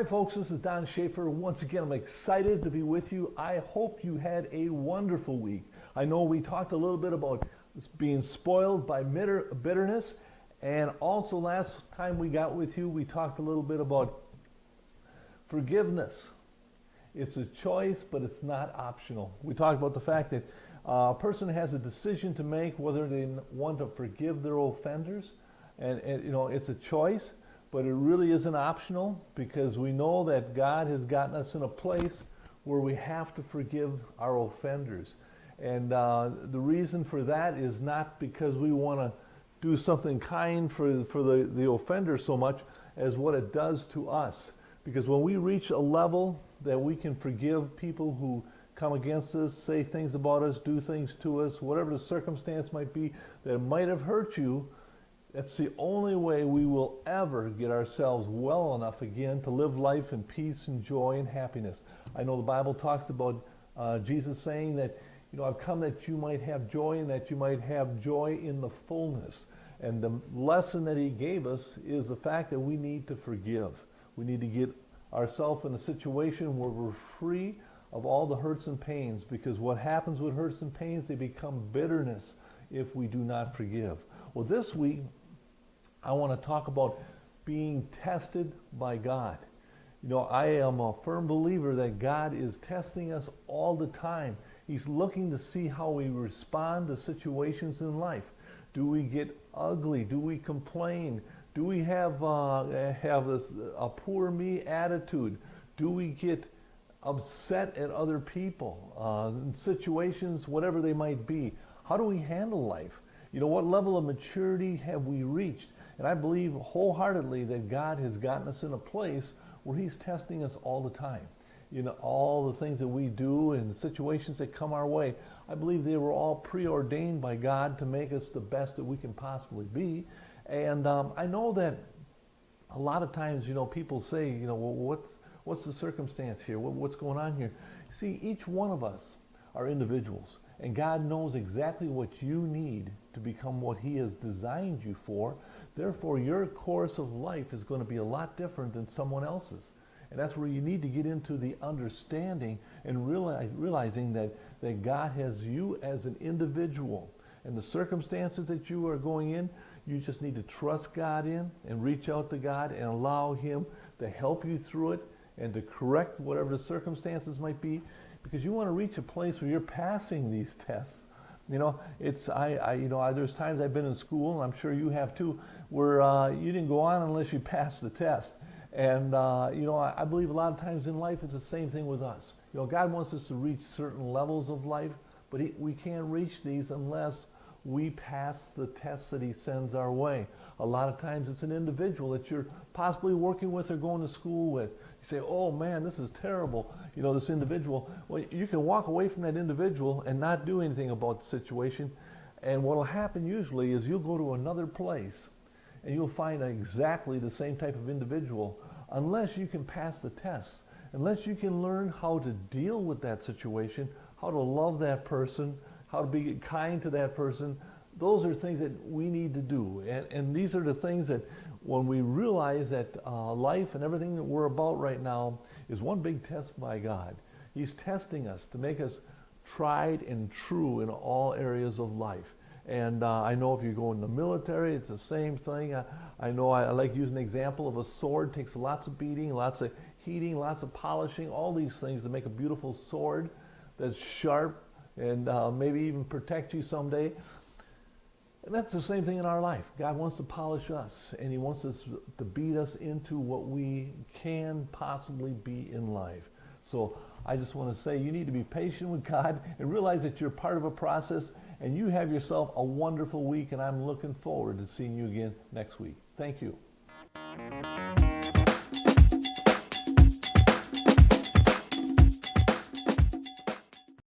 Hi folks, this is Don Schaefer. Once again, I'm excited to be with you. I hope you had a wonderful week. I know we talked a little bit about being spoiled by bitterness, and also last time we got with you, we talked a little bit about forgiveness. It's a choice, but it's not optional. We talked about the fact that a person has a decision to make whether they want to forgive their offenders, and it's a choice. But it really isn't optional, because we know that God has gotten us in a place where we have to forgive our offenders. And the reason for that is not because we want to do something kind for the offender so much as what it does to us. Because when we reach a level that we can forgive people who come against us, say things about us, do things to us, whatever the circumstance might be that might have hurt you, that's the only way we will ever get ourselves well enough again to live life in peace and joy and happiness. I know the Bible talks about Jesus saying that, I've come that you might have joy, and that you might have joy in the fullness. And the lesson that he gave us is the fact that we need to forgive. We need to get ourselves in a situation where we're free of all the hurts and pains, because what happens with hurts and pains, they become bitterness if we do not forgive. Well, this week, I want to talk about being tested by God. I am a firm believer that God is testing us all the time. He's looking to see how we respond to situations in life. Do we get ugly? Do we complain? Do we have a poor me attitude? Do we get upset at other people in situations, whatever they might be? How do we handle life? What level of maturity have we reached? And I believe wholeheartedly that God has gotten us in a place where he's testing us all the time. All the things that we do and the situations that come our way, I believe they were all preordained by God to make us the best that we can possibly be. And I know that a lot of times, people say, well, what's the circumstance here? What's going on here? See, each one of us are individuals. And God knows exactly what you need to become what he has designed you for. Therefore, your course of life is going to be a lot different than someone else's. And that's where you need to get into the understanding and realizing that God has you as an individual. And the circumstances that you are going in, you just need to trust God in and reach out to God and allow him to help you through it and to correct whatever the circumstances might be. Because you want to reach a place where you're passing these tests. There's times I've been in school, and I'm sure you have too, where you didn't go on unless you passed the test. And I believe a lot of times in life it's the same thing with us. God wants us to reach certain levels of life, but we can't reach these unless we pass the tests that he sends our way. A lot of times it's an individual that you're possibly working with or going to school with. You say, oh man, this is terrible, this individual. Well, you can walk away from that individual and not do anything about the situation. And what will happen usually is you'll go to another place and you'll find exactly the same type of individual, unless you can pass the test, unless you can learn how to deal with that situation, how to love that person, how to be kind to that person. Those are things that we need to do. And these are the things that when we realize that life and everything that we're about right now is one big test by God. He's testing us to make us tried and true in all areas of life. And I know if you go in the military, it's the same thing. I know I like using an example of a sword. It takes lots of beating, lots of heating, lots of polishing, all these things to make a beautiful sword that's sharp and maybe even protect you someday. And that's the same thing in our life. God wants to polish us, and he wants us to beat us into what we can possibly be in life. So I just want to say you need to be patient with God and realize that you're part of a process, and you have yourself a wonderful week, and I'm looking forward to seeing you again next week. Thank you.